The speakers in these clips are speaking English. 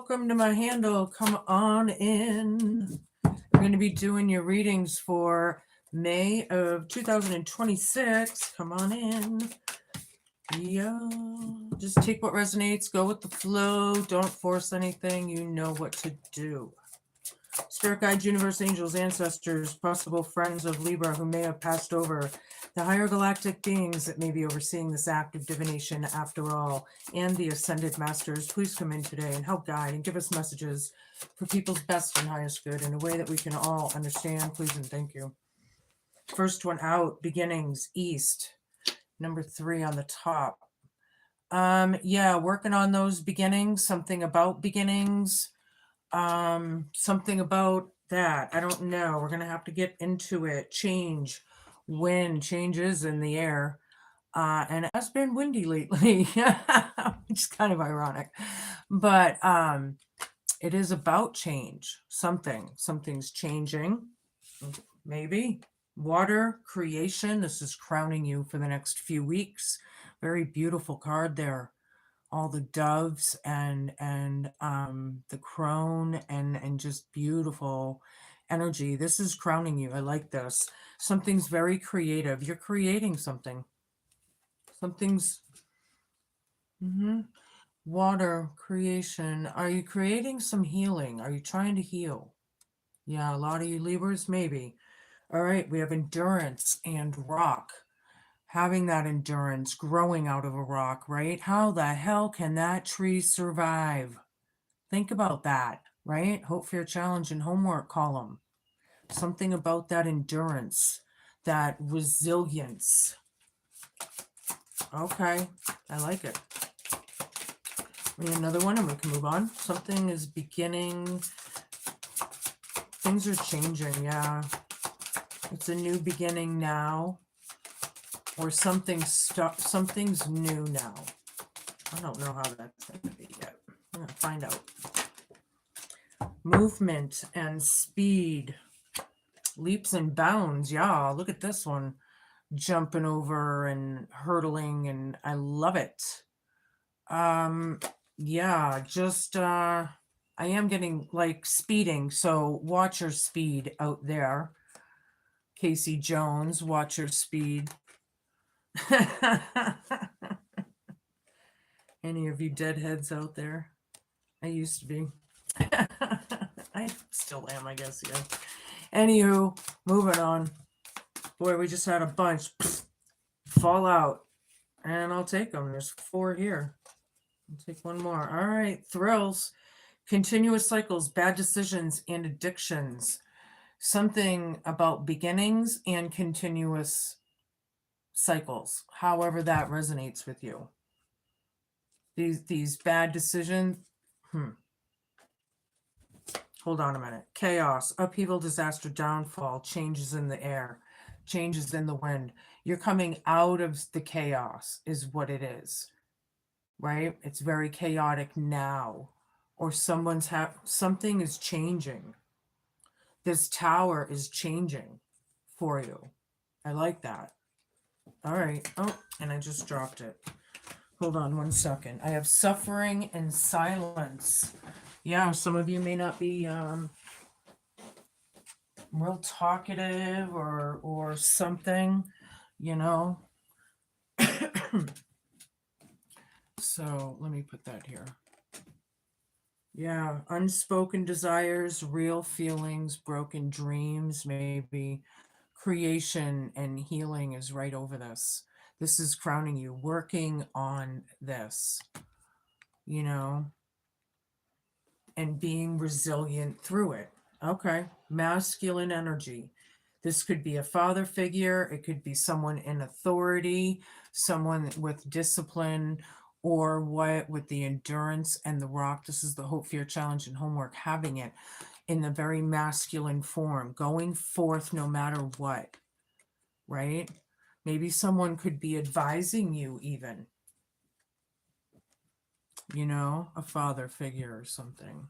welcome to my handle. Come on in. We're going to be doing your readings for May of 2026. Come on in. Yeah, just take what resonates, go with the flow, don't force anything. You know what to do. Spirit guides, universe, angels, ancestors, possible friends of Libra who may have passed over, the higher galactic beings that may be overseeing this act of divination after all, and the ascended masters, please come in today and help guide and give us messages for people's best and highest good in a way that we can all understand, please and thank you. First one out, beginnings, east, number 3 on the top. Yeah, working on those beginnings, something about beginnings, something about that. I don't know. We're gonna have to get into it. Change, wind, changes in the air. And it has been windy lately, which is kind of ironic. But it is about change. Something's changing. Maybe. Water, creation. This is crowning you for the next few weeks. Very beautiful card there. All the doves and the crone and just beautiful energy. This is crowning you. I like this. Something's very creative. You're creating something. Something's water, creation. Are you creating some healing? Are you trying to heal? Yeah, a lot of you Libras, maybe. All right, we have endurance and rock. Having that endurance, growing out of a rock, right? How the hell can that tree survive? Think about that, right? Hope, fear, challenge, and homework column. Something about that endurance, that resilience. Okay, I like it. We need another one and we can move on. Something is beginning. Things are changing, yeah. It's a new beginning now. Or something's new now. I don't know how that's going to be yet. I'm going to find out. Movement and speed. Leaps and bounds. Yeah, look at this one. Jumping over and hurtling, and I love it. Yeah, just I am getting like speeding, so watch your speed out there. Casey Jones, watch your speed. Any of you deadheads out there? I used to be. I still am, I guess, yeah. Anywho, moving on. Boy, we just had a bunch fall out. And I'll take them. There's 4 here. I'll take one more. All right, thrills. Continuous cycles, bad decisions, and addictions. Something about beginnings and continuous cycles, however that resonates with you. These bad decisions. Hold on a minute. Chaos, upheaval, disaster, downfall, changes in the air, changes in the wind. You're coming out of the chaos is what it is, right? It's very chaotic now, or something is changing. This tower is changing for you. I like that. All right. Oh, and I just dropped it. Hold on one second. I have suffering and silence. Yeah, some of you may not be real talkative or something, you know. So let me put that here. Yeah, unspoken desires, real feelings, broken dreams, maybe. Creation and healing is right over this. This is crowning you, working on this, you know, and being resilient through it. Okay, masculine energy. This could be a father figure. It could be someone in authority, someone with discipline, or what with the endurance and the rock. This is the hope, fear, challenge, and homework, having it in the very masculine form, going forth no matter what, right? Maybe someone could be advising you even, you know, a father figure or something.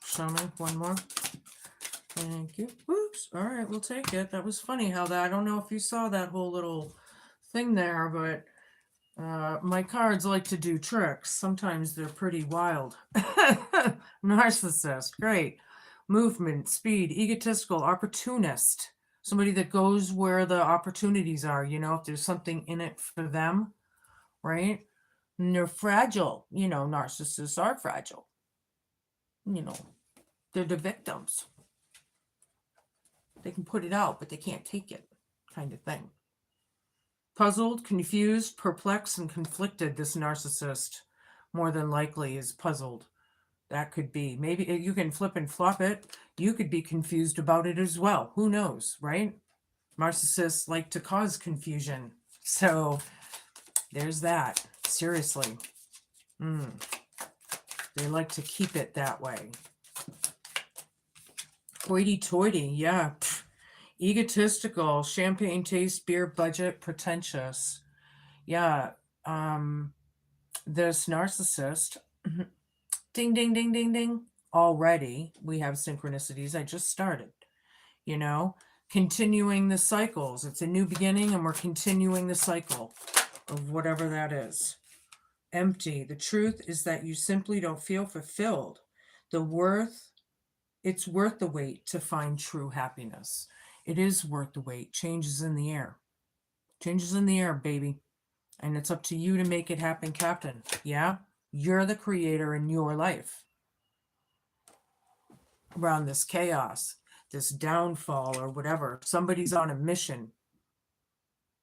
Show me one more. Thank you. Whoops. All right, we'll take it. That was funny how that, I don't know if you saw that whole little thing there, but My cards like to do tricks. Sometimes they're pretty wild. Narcissist, great. Movement, speed, egotistical, opportunist. Somebody that goes where the opportunities are, if there's something in it for them, right? And they're fragile. Narcissists are fragile. They're the victims. They can put it out, but they can't take it, kind of thing. Puzzled, confused, perplexed, and conflicted. This narcissist more than likely is puzzled. That could be. Maybe you can flip and flop it. You could be confused about it as well. Who knows, right? Narcissists like to cause confusion. So there's that. Seriously. They like to keep it that way. Hoity-toity, yeah. Egotistical, champagne taste, beer budget, pretentious. Yeah. This narcissist, ding, ding, ding, ding, ding. Already we have synchronicities. I just started, continuing the cycles. It's a new beginning and we're continuing the cycle of whatever that is. Empty. The truth is that you simply don't feel fulfilled. It's worth the wait to find true happiness. It is worth the wait. Change is in the air. Change is in the air, baby. And it's up to you to make it happen, Captain. Yeah? You're the creator in your life. Around this chaos, this downfall or whatever. Somebody's on a mission.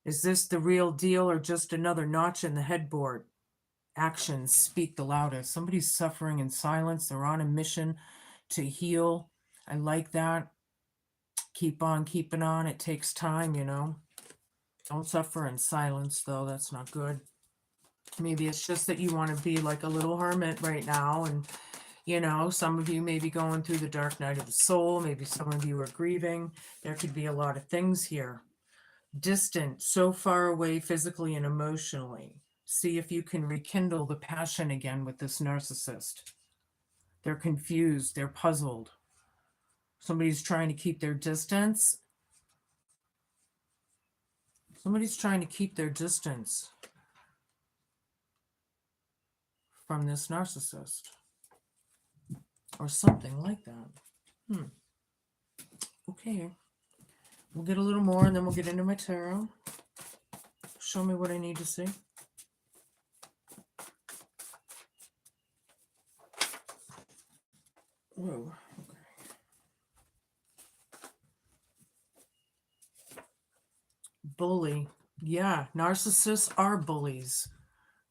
Is this the real deal or just another notch in the headboard? Actions speak the loudest. Somebody's suffering in silence. They're on a mission to heal. I like that. Keep on keeping on. It takes time, Don't suffer in silence, though. That's not good. Maybe it's just that you want to be like a little hermit right now. And, some of you may be going through the dark night of the soul. Maybe some of you are grieving. There could be a lot of things here. Distant, so far away physically and emotionally. See if you can rekindle the passion again with this narcissist. They're confused. They're puzzled. Somebody's trying to keep their distance. Somebody's trying to keep their distance from this narcissist. Or something like that. Okay. We'll get a little more and then we'll get into my tarot. Show me what I need to see. Whoa. Okay. Bully. Yeah, narcissists are bullies.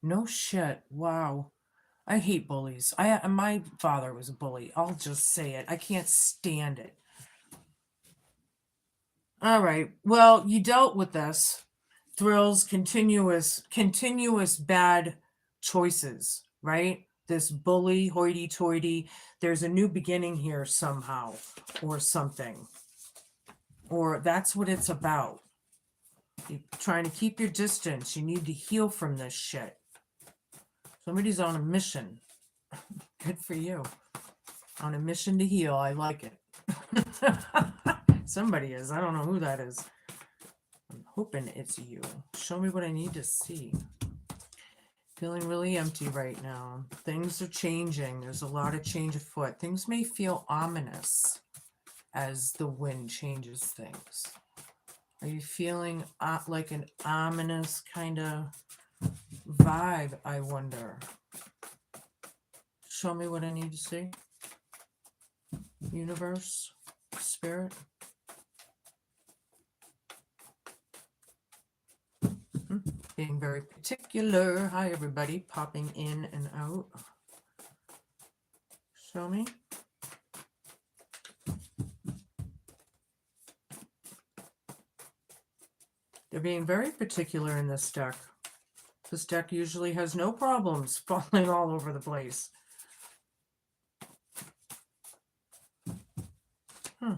No shit. Wow. I hate bullies. My father was a bully. I'll just say it. I can't stand it. All right. Well, you dealt with this. Thrills, continuous bad choices, right? This bully, hoity-toity. There's a new beginning here somehow or something. Or that's what it's about. You're trying to keep your distance. You need to heal from this shit. Somebody's on a mission. Good for you. On a mission to heal. I like it. Somebody is. I don't know who that is. I'm hoping it's you. Show me what I need to see. Feeling really empty right now. Things are changing. There's a lot of change afoot. Things may feel ominous as the wind changes things. Are you feeling like an ominous kind of vibe, I wonder? Show me what I need to see. Universe, spirit. Being very particular. Hi, everybody. Popping in and out. Show me. They're being very particular in this deck. This deck usually has no problems falling all over the place. I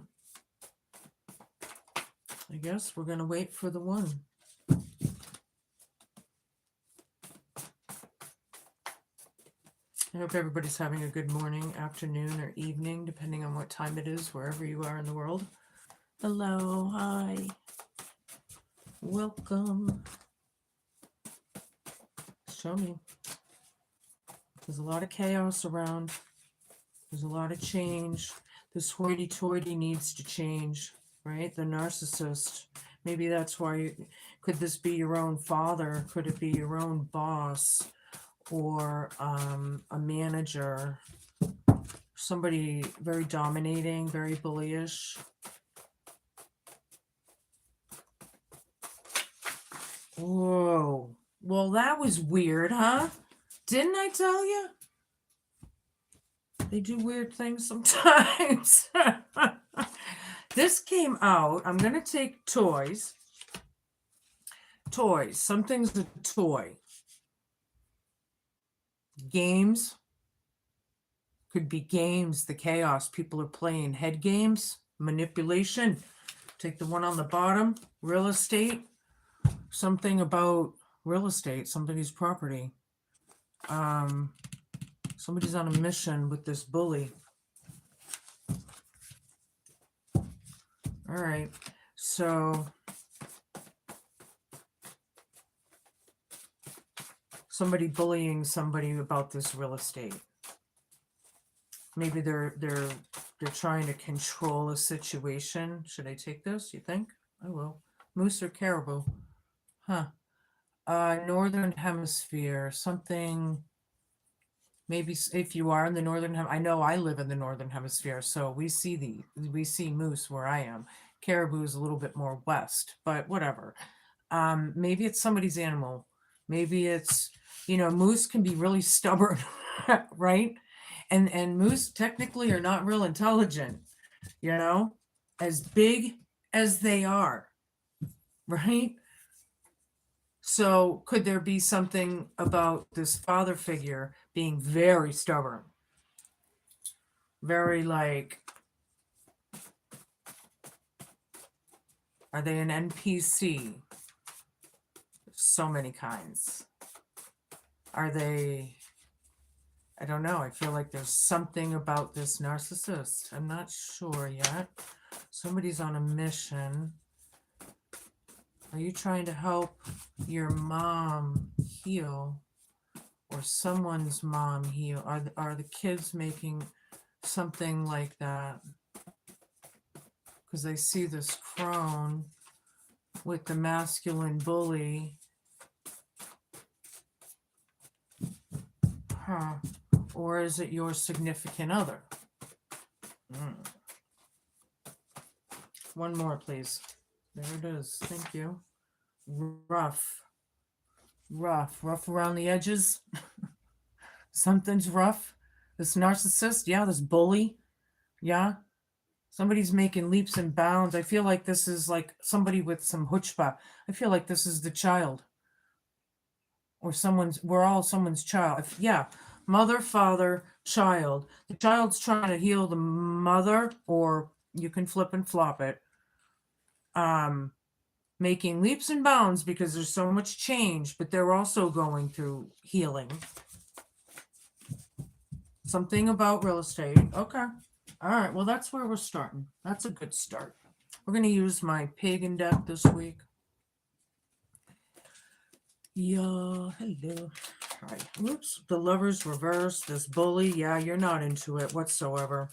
guess we're going to wait for the one. I hope everybody's having a good morning, afternoon, or evening, depending on what time it is, wherever you are in the world. Hello, hi. Welcome. Show me. There's a lot of chaos around. There's a lot of change. This hoity-toity needs to change, right? The narcissist. Maybe that's why. Could this be your own father? Could it be your own boss? Or a manager? Somebody very dominating, very bullyish. Whoa. Well, that was weird, huh? Didn't I tell you? They do weird things sometimes. This came out. I'm going to take toys. Toys. Something's a toy. Games. Could be games. The chaos. People are playing head games. Manipulation. Take the one on the bottom. Real estate. Something about real estate. Somebody's property. Somebody's on a mission with this bully. All right. So somebody bullying somebody about this real estate. Maybe they're trying to control a situation. Should I take this? You think? I will. Moose or caribou? Huh. Northern hemisphere. Something. Maybe if you are in the northern I know I live in the northern hemisphere, so we see moose where I am. Caribou is a little bit more west, but whatever. Maybe it's somebody's animal. Maybe it's, moose can be really stubborn, right? And moose technically are not real intelligent, as big as they are, right? So could there be something about this father figure being very stubborn? Very are they an NPC? So many kinds. Are they, I don't know. I feel like there's something about this narcissist. I'm not sure yet. Somebody's on a mission. Are you trying to help your mom heal, or someone's mom heal? Are the kids making something like that? Because I see this crone with the masculine bully. Huh. Or is it your significant other? One more, please. There it is. Thank you. Rough around the edges. Something's rough. This narcissist, yeah, this bully, yeah. Somebody's making leaps and bounds. I feel like this is like somebody with some chutzpah. I feel like this is the child. Or we're all someone's child. Yeah, mother, father, child. The child's trying to heal the mother, or you can flip and flop it. Making leaps and bounds because there's so much change, but they're also going through healing. Something about real estate. Okay. All right. Well, that's where we're starting. That's a good start. We're going to use my pagan deck this week. Yeah. Hello. All right. Oops. The Lover's reversed. This bully. Yeah, you're not into it whatsoever.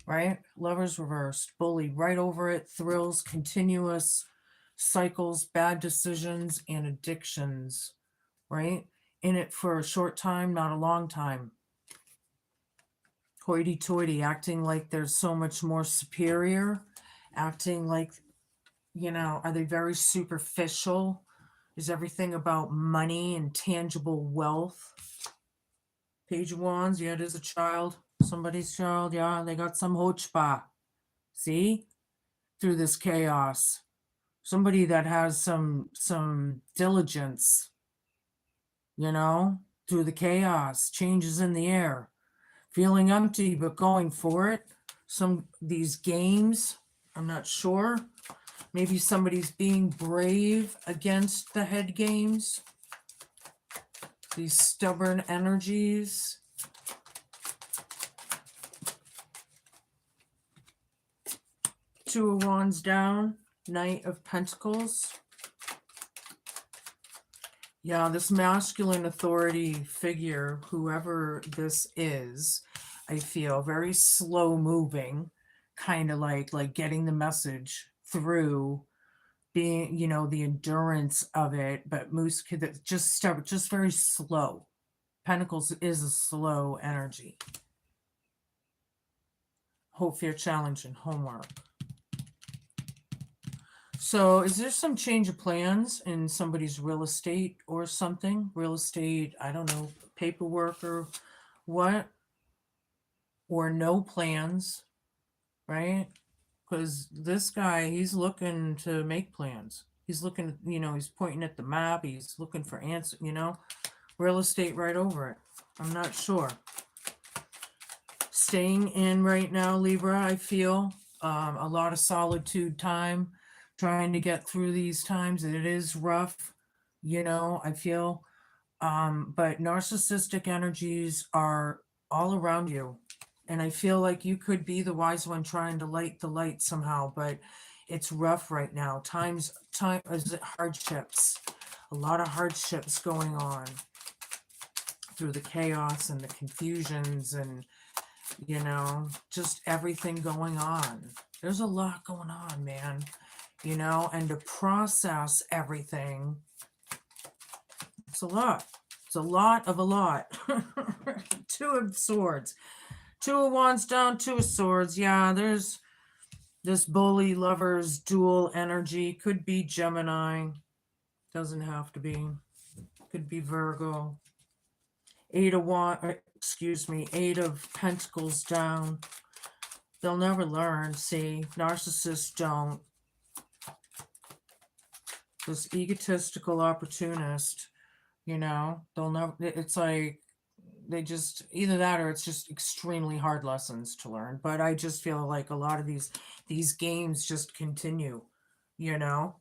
Right? Lover's reversed. Bully right over it. Thrills. Continuous cycles, bad decisions, and addictions, right? In it for a short time, not a long time. Hoity-toity, acting like there's so much more superior, acting like, are they very superficial? Is everything about money and tangible wealth? Page of Wands, yeah, it is a child, somebody's child, yeah, they got some chutzpah. See? Through this chaos. Somebody that has some diligence, through the chaos, changes in the air, feeling empty but going for it. These games, I'm not sure. Maybe somebody's being brave against the head games. These stubborn energies. Two of Wands down. Knight of Pentacles. Yeah, this masculine authority figure, whoever this is, I feel very slow moving, kind of like getting the message through, being, the endurance of it, but Moose Kid that just very slow. Pentacles is a slow energy. Hope, fear, challenge, and homework. So is there some change of plans in somebody's real estate or something? Real estate, I don't know, paperwork or what? Or no plans, right? Because this guy, he's looking to make plans. He's looking, he's pointing at the map. He's looking for answers, real estate right over it. I'm not sure. Staying in right now, Libra, I feel a lot of solitude time, trying to get through these times. It is rough, I feel. But narcissistic energies are all around you. And I feel like you could be the wise one trying to light the light somehow, but it's rough right now. Time is hardships, a lot of hardships going on through the chaos and the confusions and, just everything going on. There's a lot going on, man, and to process everything, it's a lot. It's a lot of a lot. Two of Swords. Two of Wands down, Two of Swords. Yeah, there's this bully lovers dual energy. Could be Gemini. Doesn't have to be. Could be Virgo. Eight of Pentacles down. They'll never learn. See, narcissists don't. This egotistical opportunist, they'll never, it's like, they just, either that or it's just extremely hard lessons to learn. But I just feel like a lot of these games just continue, at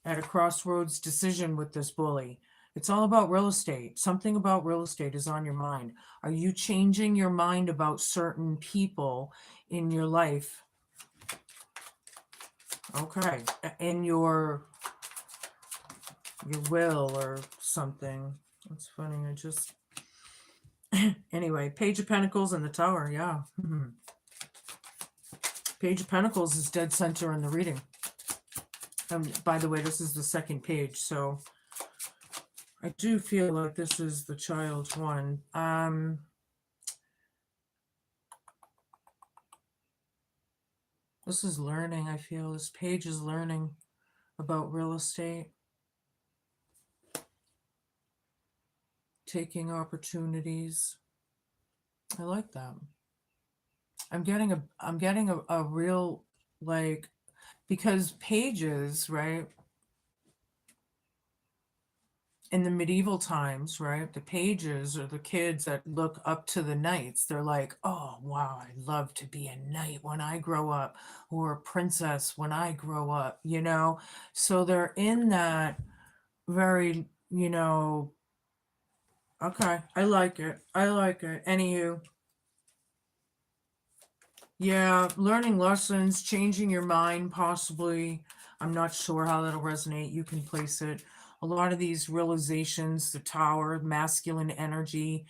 a crossroads decision with this bully. It's all about real estate. Something about real estate is on your mind. Are you changing your mind about certain people in your life? Okay. In your will or something. That's funny. I just anyway, Page of Pentacles and the Tower. Yeah. Page of Pentacles is dead center in the reading. By the way, this is the second page, so I do feel like this is the child's one. This is learning, I feel. This page is learning about real estate. Taking opportunities. I like that. I'm getting a real, like, because pages, right? In the medieval times, right? The pages are the kids that look up to the knights. They're like, oh, wow, I'd love to be a knight when I grow up, or a princess when I grow up, So they're in that very, okay, I like it. Anywho, yeah, learning lessons, changing your mind, possibly. I'm not sure how that'll resonate. You can place it. A lot of these realizations, the Tower, masculine energy,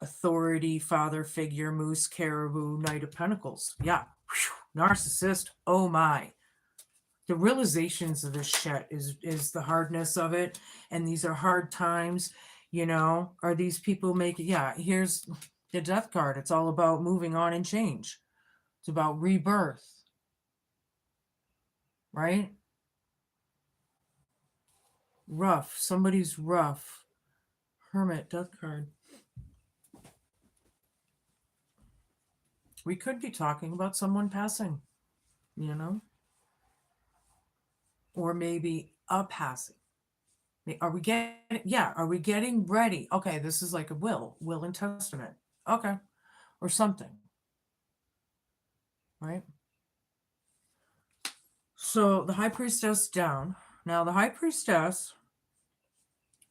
authority, father figure, moose, caribou, Knight of Pentacles. Yeah. Whew. Narcissist. Oh my. The realizations of this shit is the hardness of it. And these are hard times. Are these people making, yeah, here's the Death card. It's all about moving on and change. It's about rebirth. Right? Rough. Somebody's rough. Hermit, Death card. We could be talking about someone passing, or maybe a passing. Are we getting ready? Okay, this is like a will and testament. Okay, or something, right? So the High Priestess down. Now the High Priestess,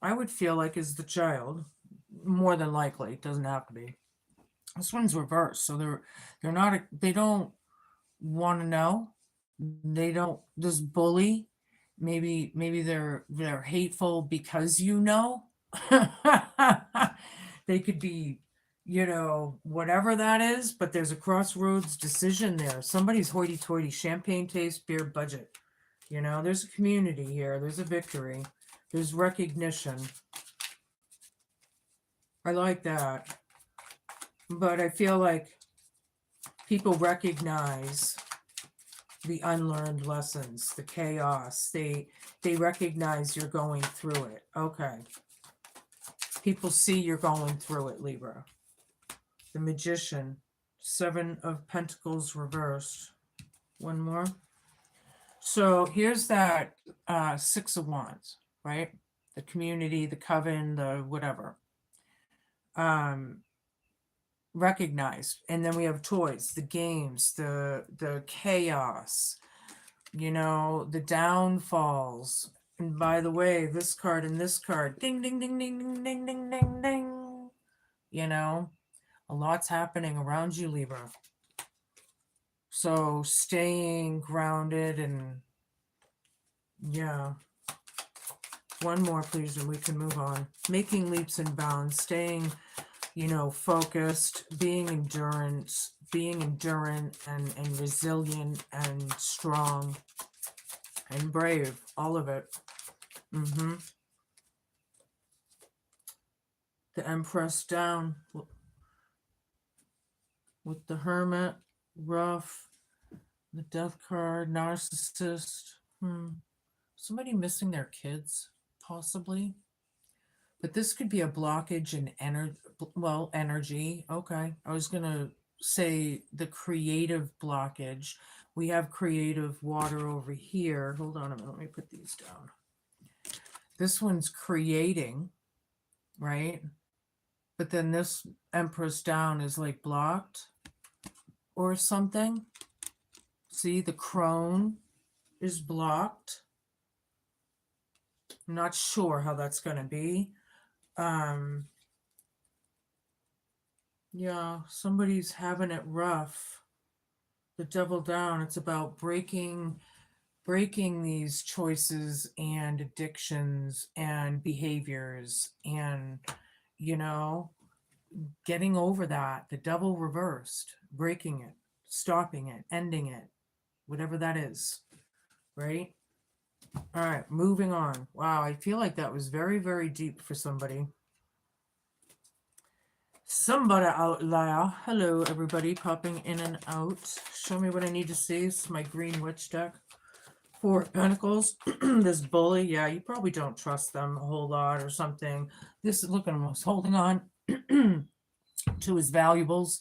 I would feel like, is the child, more than likely. It doesn't have to be. This one's reversed, so they're not. They don't want to know. They don't. This bully, maybe they're hateful because you know. They could be, whatever that is, but there's a crossroads decision there. Somebody's hoity-toity, champagne taste, beer budget. There's a community here. There's a victory. There's recognition. I like that. But I feel like people recognize the unlearned lessons, the chaos. They recognize you're going through it. Okay. People see you're going through it, Libra. The Magician, 7 of Pentacles reversed. One more. So here's that 6 of Wands, right? The community, the coven, the whatever. Recognized. And then we have toys, the games, the chaos, the downfalls. And by the way, this card and this card, ding, ding, ding, ding, ding, ding, ding, ding, ding. A lot's happening around you, Libra. So staying grounded and yeah. One more, please, and we can move on. Making leaps and bounds, staying, focused, being endurant and resilient and strong and brave, all of it. The Empress down with the Hermit, rough, the Death card, narcissist. Somebody missing their kids, possibly. But this could be a blockage in energy. Okay. I was going to say the creative blockage. We have creative water over here. Hold on a minute. Let me put these down. This one's creating, right? But then this Empress down is like blocked or something. See, the crone is blocked. I'm not sure how that's going to be. Yeah, somebody's having it rough. The Devil down, it's about breaking these choices and addictions and behaviors and, getting over that. The Devil reversed, breaking it, stopping it, ending it, whatever that is, right? All right, moving on. Wow, I feel like that was very, very deep for somebody. Somebody out there. Hello, everybody popping in and out. Show me what I need to see. This is my Green Witch deck. 4 of Pentacles. This bully, yeah, you probably don't trust them a whole lot or something. This is, look at him, he's holding on to his valuables,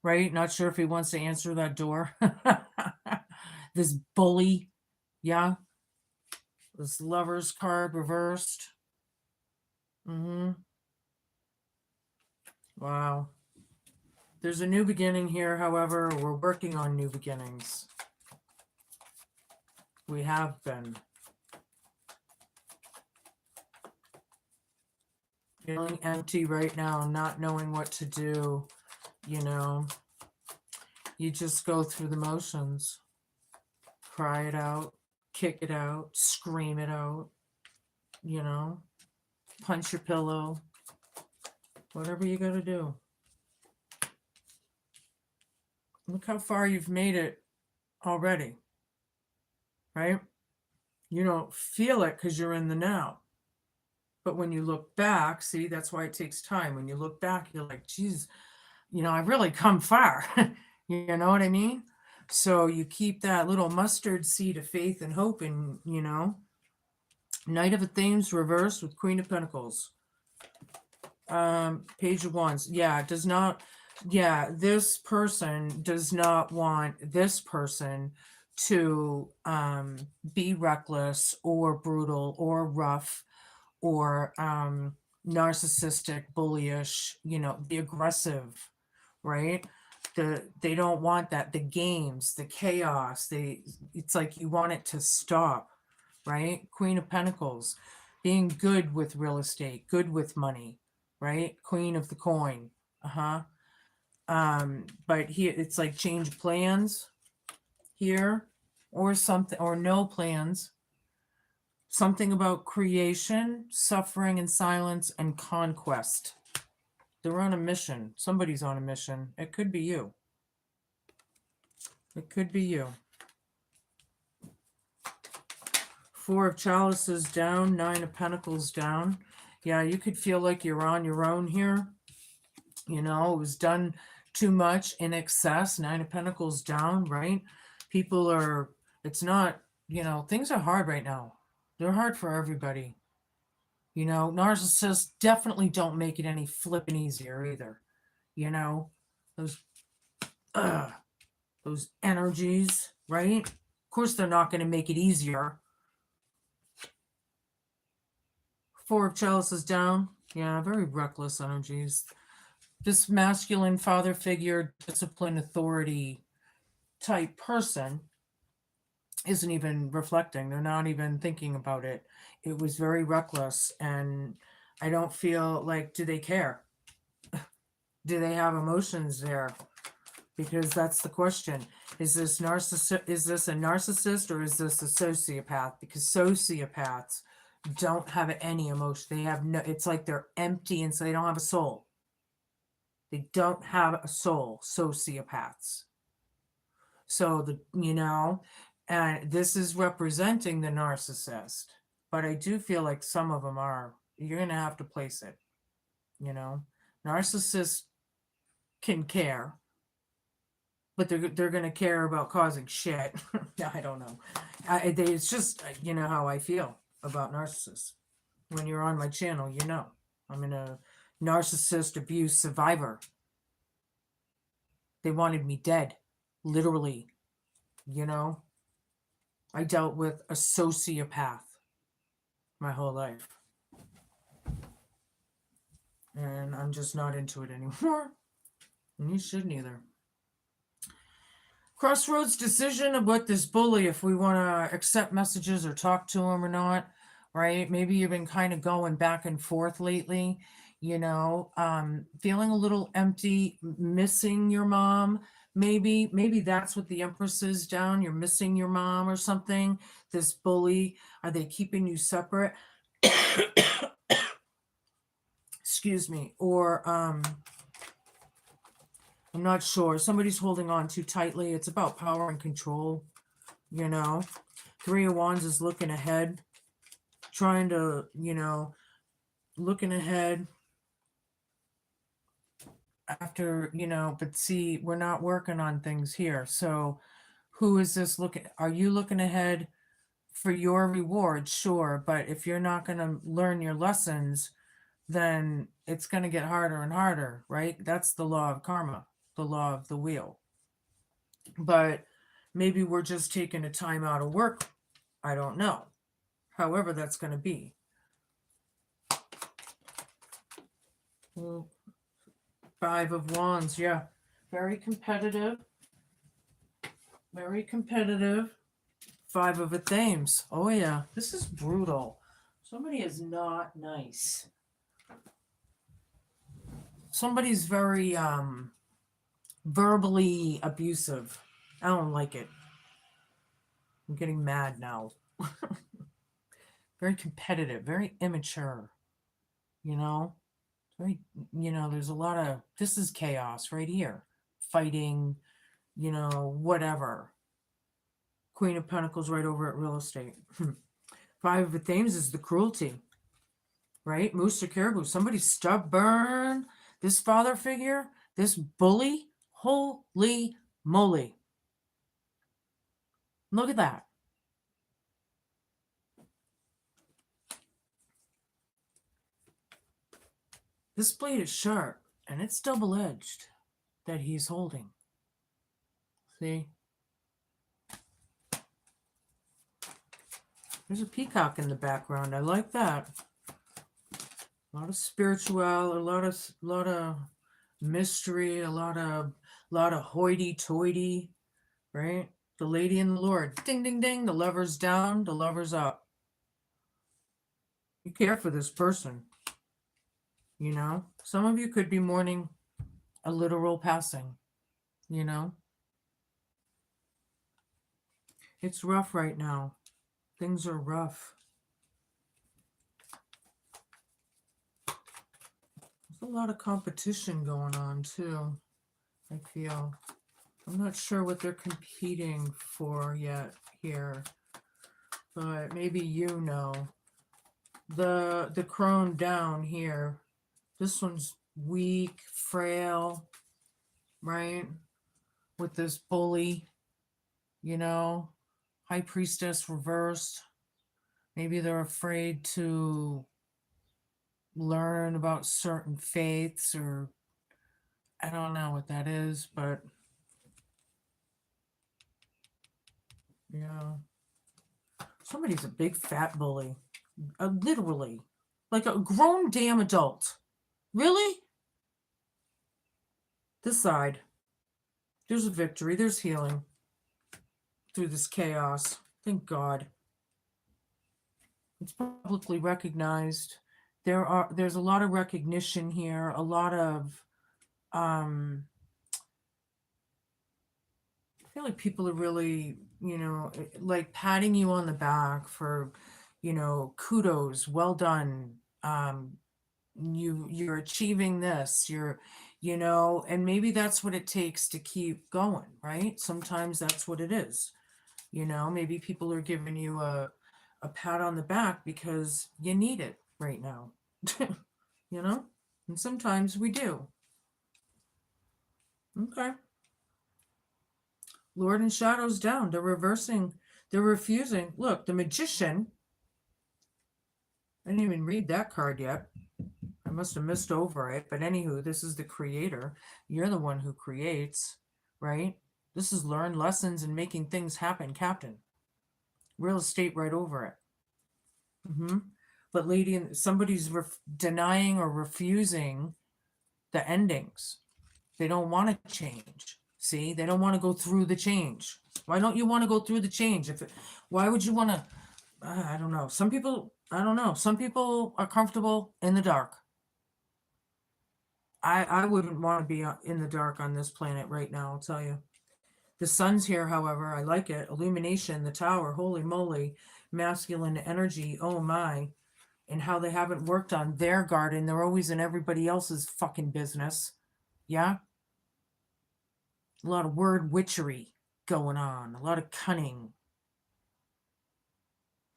right? Not sure if he wants to answer that door. This bully, yeah. This Lover's card reversed. Wow. There's a new beginning here, however. We're working on new beginnings. We have been. Feeling empty right now, not knowing what to do, You just go through the motions. Cry it out, kick it out, scream it out, Punch your pillow. Whatever you got to do. Look how far you've made it already, right? You don't feel it because you're in the now. But when you look back, see, that's why it takes time. When you look back, you're like, geez, I've really come far. You know what I mean? So you keep that little mustard seed of faith and hope and, Knight of Athens reversed with Queen of Pentacles. Page of Wands. Yeah, does not. Yeah, this person does not want this person to be reckless or brutal or rough or narcissistic, bullyish, the aggressive, right? They don't want that. The games, the chaos, it's like you want it to stop, right? Queen of Pentacles, being good with real estate, good with money, right? Queen of the coin. But here it's like change plans here or something, or no plans, Something about creation, suffering and silence, and conquest. They're on a mission. Somebody's on a mission. It could be you. It could be you. Four of Chalices down, Nine of Pentacles down. Yeah, you could feel like you're on your own here. You know, it was done too much in excess. Nine of Pentacles down, right? People are, it's not, you know, things are hard right now. They're hard for everybody. You know, narcissists definitely don't make it any flipping easier either. You know, those energies, right? Of course, they're not going to make it easier. Four of Chalices down. Yeah, very reckless energies. This masculine father figure, discipline, authority type person isn't even reflecting. They're not even thinking about it. It was very reckless. And I don't feel like, do they care? Do they have emotions there? Because that's the question. Is this a narcissist or is this a sociopath? Because sociopaths don't have any emotion. They have no, it's like they're empty, and so they don't have a soul. They don't have a soul, sociopaths. So and this is representing the narcissist. But I do feel like some of them are, you're going to have to place it. Narcissists can care, but they're going to care about causing shit. I don't know. It's just, how I feel about narcissists. When you're on my channel, I'm a narcissist abuse survivor. They wanted me dead, literally. I dealt with a sociopath my whole life. And I'm just not into it anymore. And you shouldn't either. Crossroads decision about this bully, if we want to accept messages or talk to him or not, right? Maybe you've been kind of going back and forth lately, feeling a little empty, missing your mom. Maybe that's what the Empress is down. You're missing your mom or something. This bully, are they keeping you separate? Excuse me. Or I'm not sure. Somebody's holding on too tightly. It's about power and control, Three of Wands is looking ahead, trying to, looking ahead after, but see, we're not working on things here. So who is this looking? Are you looking ahead for your reward? Sure. But if you're not going to learn your lessons, then it's going to get harder and harder, right? That's the law of karma, the law of the wheel. But maybe we're just taking a time out of work. I don't know. However that's going to be. Well, Five of Wands, yeah. Very competitive. Very competitive. Five of Thames. Oh, yeah. This is brutal. Somebody is not nice. Somebody's very verbally abusive. I don't like it. I'm getting mad now. Very competitive, very immature. Very, there's a lot of, this is chaos right here. Fighting, whatever. Queen of Pentacles right over at real estate. Five of Thames is the cruelty, right? Moose or caribou. Somebody's stubborn. This father figure, this bully, holy moly. Look at that. This blade is sharp, and it's double-edged that he's holding. See? There's a peacock in the background. I like that. A lot of spiritual, a lot of mystery, a lot of hoity-toity, right? The lady and the Lord. Ding, ding, ding. The lover's down, the lover's up. You care for this person. Some of you could be mourning a literal passing, It's rough right now. Things are rough. There's a lot of competition going on too, I feel. I'm not sure what they're competing for yet here, but maybe you know. The crone down here, this one's weak, frail, right? With this bully, high priestess reversed. Maybe they're afraid to learn about certain faiths, or I don't know what that is, but yeah. Somebody's a big fat bully. Literally. Like a grown damn adult. Really? This side. There's a victory. There's healing through this chaos. Thank God. It's publicly recognized. There's a lot of recognition here, a lot of I feel like people are really, like patting you on the back for, kudos, well done. You're achieving this, and maybe that's what it takes to keep going, right? Sometimes that's what it is. Maybe people are giving you a pat on the back because you need it right now. And sometimes we do. Okay. Lord and Shadows down. They're reversing. They're refusing. Look, the Magician. I didn't even read that card yet. I must have missed over it. But anywho, this is the creator. You're the one who creates, right? This is learned lessons and making things happen, Captain. Real estate right over it. But lady, somebody's denying or refusing the endings. They don't want to change. See, they don't want to go through the change. Why don't you want to go through the change? Why would you want to? I don't know. Some people, I don't know. Some people are comfortable in the dark. I wouldn't want to be in the dark on this planet right now, I'll tell you. The sun's here, however. I like it. Illumination, the tower, holy moly, masculine energy, oh my. And how they haven't worked on their garden. They're always in everybody else's fucking business. Yeah? A lot of word witchery going on. A lot of cunning.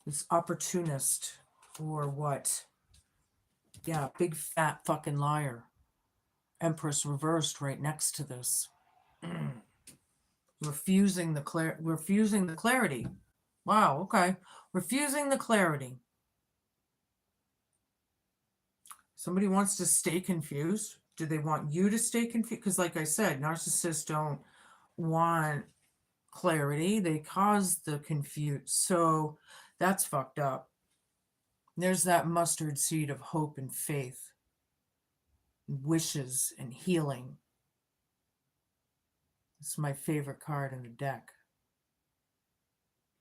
This opportunist or what? Yeah, big fat fucking liar. Empress reversed right next to this. Refusing the clarity. Wow, okay. Refusing the clarity. Somebody wants to stay confused. Do they want you to stay confused? Because like I said, narcissists don't want clarity. They cause the confuse. So that's fucked up. There's that mustard seed of hope and faith, wishes and healing. It's my favorite card in the deck.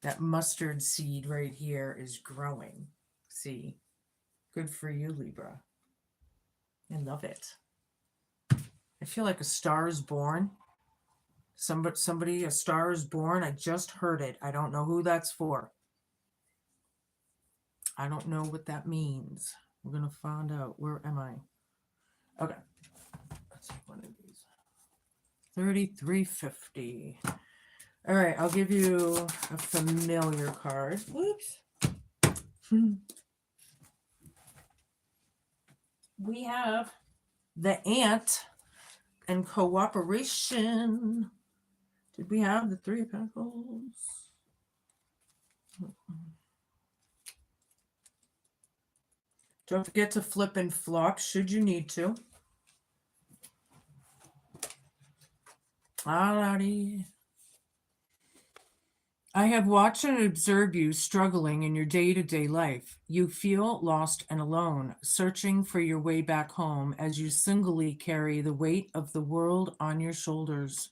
That mustard seed right here is growing. See? Good for you, Libra. I love it. I feel like a star is born. Somebody, a star is born. I just heard it. I don't know who that's for. I don't know what that means. We're going to find out. Where am I? Okay. Let's take one of these. 3350. All right. I'll give you a familiar card. Whoops. We have the Ant and Cooperation. Did we have the Three of Pentacles? Don't forget to flip and flop should you need to. Alrighty. I have watched and observed you struggling in your day-to-day life. You feel lost and alone, searching for your way back home as you singly carry the weight of the world on your shoulders.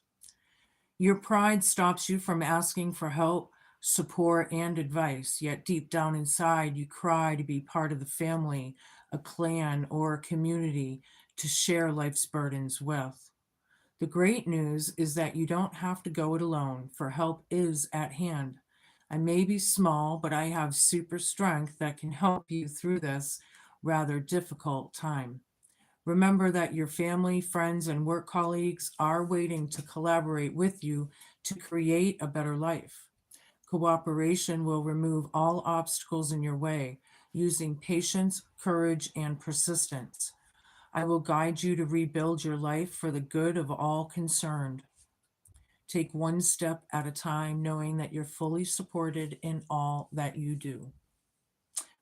Your pride stops you from asking for help, support, and advice, yet deep down inside you cry to be part of the family, a clan, or a community to share life's burdens with. The great news is that you don't have to go it alone, for help is at hand. I may be small, but I have super strength that can help you through this rather difficult time. Remember that your family, friends, and work colleagues are waiting to collaborate with you to create a better life. Cooperation will remove all obstacles in your way using patience, courage, and persistence. I will guide you to rebuild your life for the good of all concerned. Take one step at a time, knowing that you're fully supported in all that you do.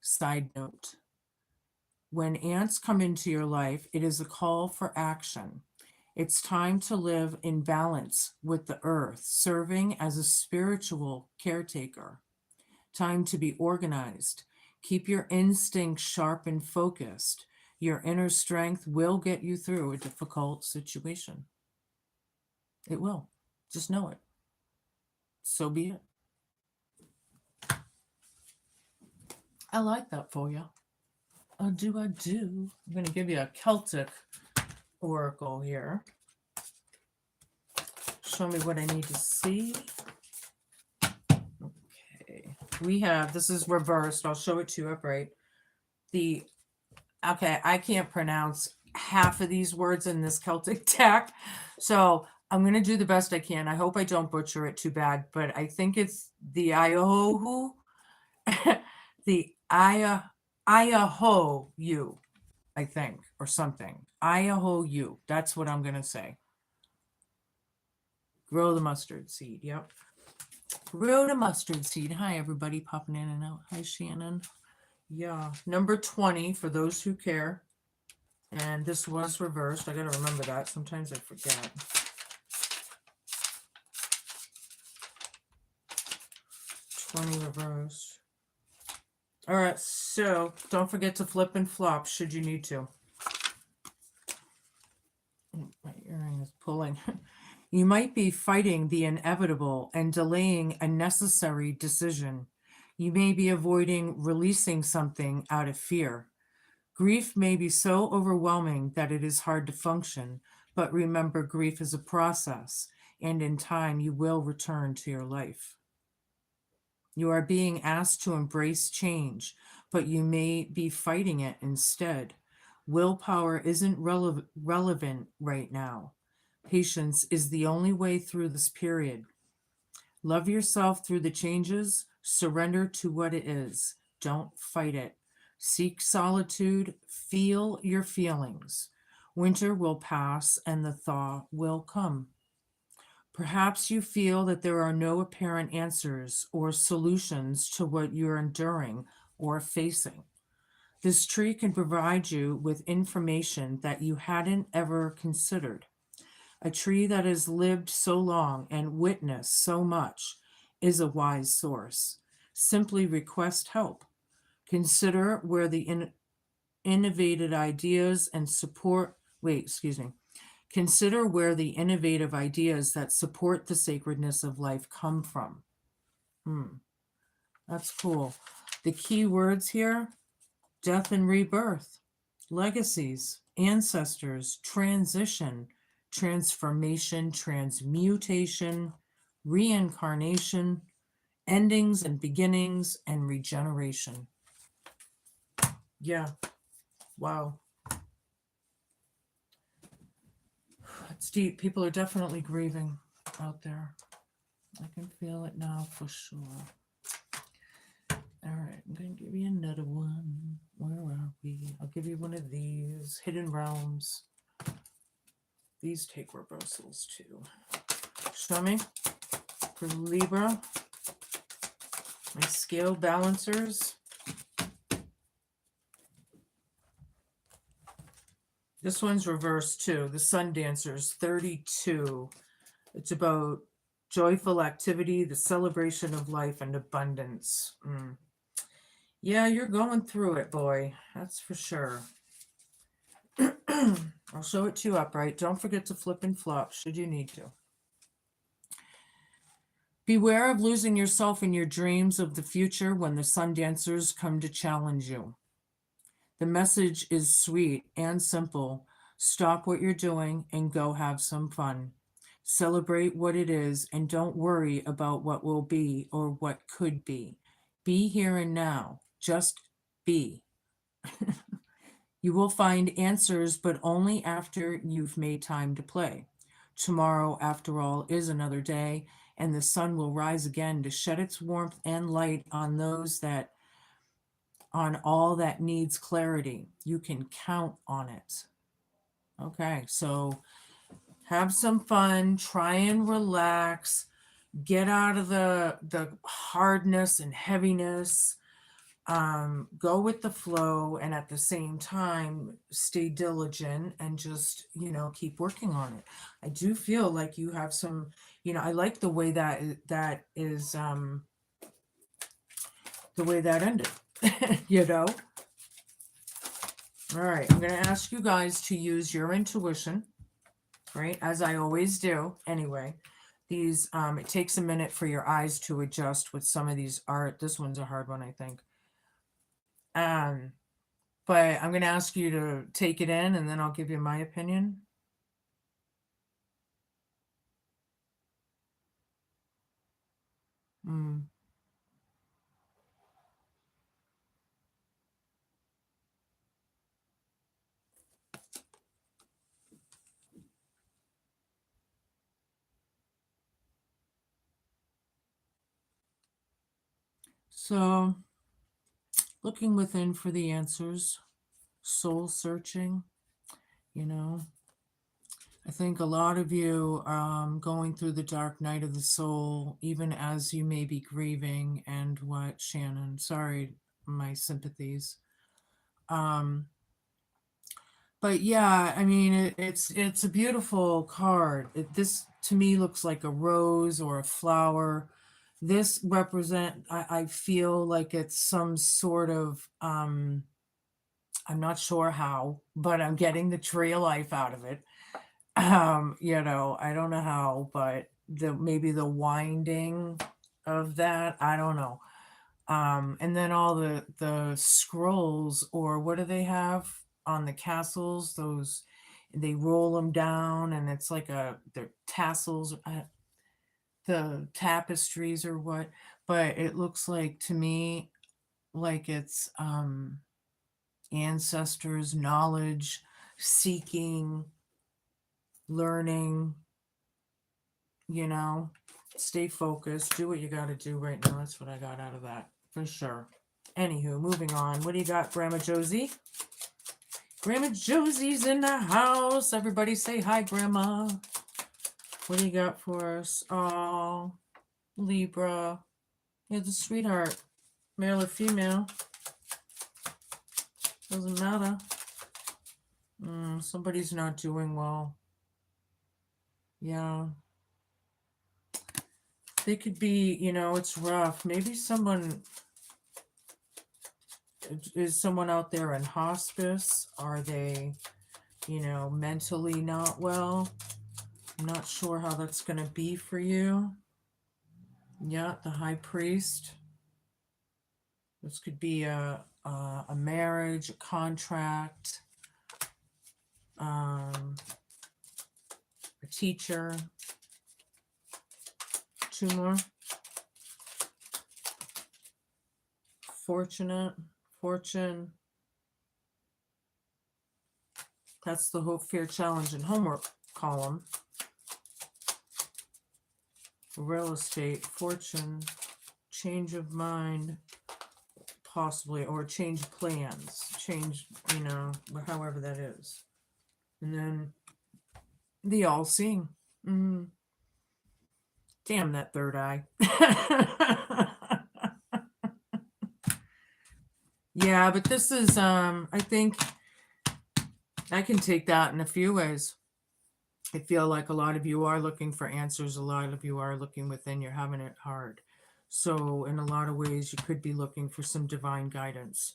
Side note, when ants come into your life, it is a call for action. It's time to live in balance with the earth, serving as a spiritual caretaker. Time to be organized. Keep your instincts sharp and focused. Your inner strength will get you through a difficult situation. It will. Just know it. So be it. I like that for you. I do. I'm going to give you a Celtic oracle here. Show me what I need to see. Okay. We have, this is reversed. I'll show it to you upright. Okay, I can't pronounce half of these words in this Celtic deck. So I'm going to do the best I can. I hope I don't butcher it too bad, but I think it's the Iahohu, the Iahohu, I think, or something. Iahohu. That's what I'm going to say. Grow the mustard seed. Yep. Grow the mustard seed. Hi, everybody popping in and out. Hi, Shannon. Yeah. Number 20 for those who care. And this was reversed. I got to remember that. Sometimes I forget. 20 reversed. All right. So don't forget to flip and flop should you need to. My earring is pulling. You might be fighting the inevitable and delaying a necessary decision. You may be avoiding releasing something out of fear. Grief may be so overwhelming that it is hard to function, but remember, grief is a process, and in time you will return to your life. You are being asked to embrace change, but you may be fighting it instead. Willpower isn't relevant right now. Patience is the only way through this period. Love yourself through the changes. Surrender to what it is. Don't fight it. Seek solitude. Feel your feelings. Winter will pass and the thaw will come. Perhaps you feel that there are no apparent answers or solutions to what you're enduring or facing. This tree can provide you with information that you hadn't ever considered. A tree that has lived so long and witnessed so much is a wise source. Simply request help. Consider where the innovative ideas and support, Consider where the innovative ideas that support the sacredness of life come from. That's cool. The key words here: death and rebirth, legacies, ancestors, transition, transformation, transmutation, reincarnation, endings and beginnings, and regeneration. Yeah. Wow. It's deep. People are definitely grieving out there. I can feel it now for sure. All right, I'm going to give you another one. Where are we? I'll give you one of these. Hidden Realms. These take reversals too. Show me for Libra. My scale balancers. This one's reversed too. The Sun Dancers, 32. It's about joyful activity, the celebration of life, and abundance. Yeah, you're going through it, boy. That's for sure. I'll show it to you upright. Don't forget to flip and flop should you need to. Beware of losing yourself in your dreams of the future when the Sun Dancers come to challenge you. The message is sweet and simple. Stop what you're doing and go have some fun. Celebrate what it is and don't worry about what will be or what could be. Be here and now. Just be. You will find answers, but only after you've made time to play. Tomorrow, after all, is another day, and the sun will rise again to shed its warmth and light on all that needs clarity. You can count on it. Okay, so have some fun, try and relax, get out of the hardness and heaviness. Go with the flow, and at the same time stay diligent and just, keep working on it. I do feel like you have some, I like the way that is the way that ended. All right, I'm going to ask you guys to use your intuition, right, as I always do anyway. These it takes a minute for your eyes to adjust with some of these art. This one's a hard one, I think. But I'm going to ask you to take it in, and then I'll give you my opinion. So, looking within for the answers, soul searching, I think a lot of you going through the dark night of the soul, even as you may be grieving, and what, Shannon? Sorry, my sympathies. But yeah, I mean, it's a beautiful card. This to me looks like a rose or a flower. This I feel like it's some sort of I'm not sure how, but I'm getting the tree of life out of it. I don't know how, but maybe the winding of that, I don't know. And then all the scrolls, or what do they have on the castles? Those, they roll them down, and it's like they're tassels, the tapestries or what. But it looks like to me like it's ancestors, knowledge, seeking, learning. Stay focused, do what you got to do right now. That's what I got out of that for sure. Anywho, moving on. What do you got, Grandma Josie? Grandma Josie's in the house. Everybody say hi, Grandma. What do you got for us? Oh, Libra. You're the sweetheart. Male or female. Doesn't matter. Somebody's not doing well. Yeah. They could be, it's rough. Maybe is someone out there in hospice? Are they, mentally not well? I'm not sure how that's going to be for you. Yeah, the high priest. This could be a marriage, a contract, a teacher. Two more. Fortune. That's the hope, fear, challenge, and homework column. Real estate, fortune, change of mind, possibly, or change plans, change, however that is. And then the all-seeing. Damn that third eye. Yeah, but this is, I think I can take that in a few ways. I feel like a lot of you are looking for answers. A lot of you are looking within. You're having it hard. So in a lot of ways, you could be looking for some divine guidance.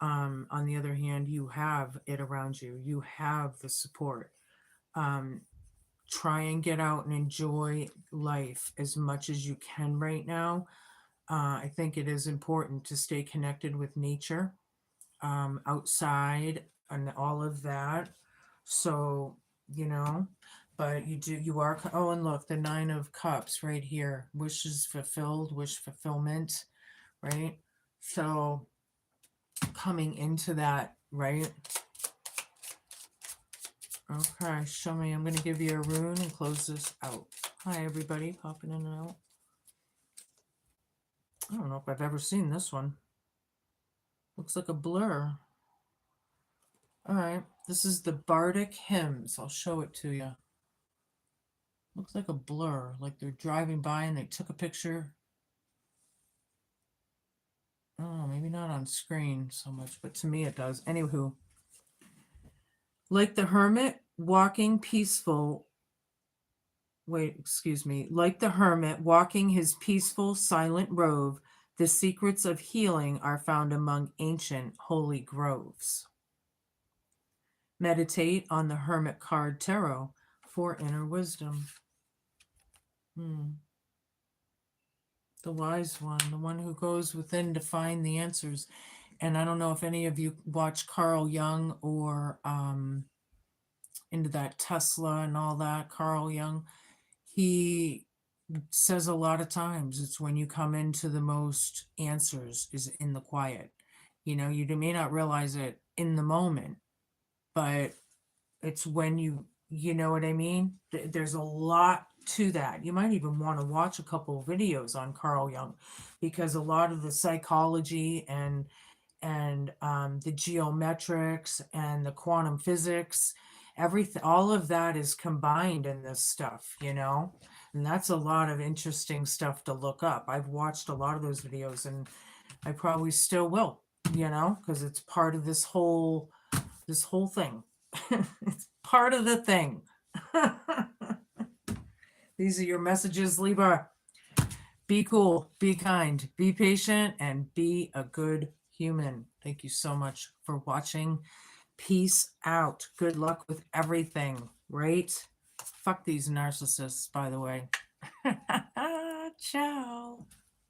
On the other hand, you have it around you. You have the support. Try and get out and enjoy life as much as you can right now. I think it is important to stay connected with nature, outside, and all of that. So, but you are, oh, and look, the 9 of Cups right here, wishes fulfilled, wish fulfillment, right? So coming into that, right? Okay, show me. I'm going to give you a rune and close this out. Hi, everybody, popping in and out. I don't know if I've ever seen this one. Looks like a blur. All right, this is the Bardic Hymns. I'll show it to you. Looks like a blur, like they're driving by and they took a picture. Oh, maybe not on screen so much, but to me it does. Anywho, like the hermit walking peaceful. Wait, excuse me. Like the hermit walking his peaceful, silent road, the secrets of healing are found among ancient holy groves. Meditate on the Hermit card tarot for inner wisdom. The wise one, the one who goes within to find the answers. And I don't know if any of you watch Carl Jung or into that Tesla and all that. Carl Jung, he says a lot of times it's when you come into the most answers is in the quiet. You know, you may not realize it in the moment, but it's when you know what I mean? There's a lot to that. You might even want to watch a couple of videos on Carl Jung, because a lot of the psychology and the geometrics and the quantum physics, everything, all of that is combined in this stuff, you know? And that's a lot of interesting stuff to look up. I've watched a lot of those videos and I probably still will, you know, because it's part of this whole thing. It's part of the thing. These are your messages, Libra. Be cool, be kind, be patient, and be a good human. Thank you so much for watching. Peace out. Good luck with everything, right? Fuck these narcissists, by the way. Ciao.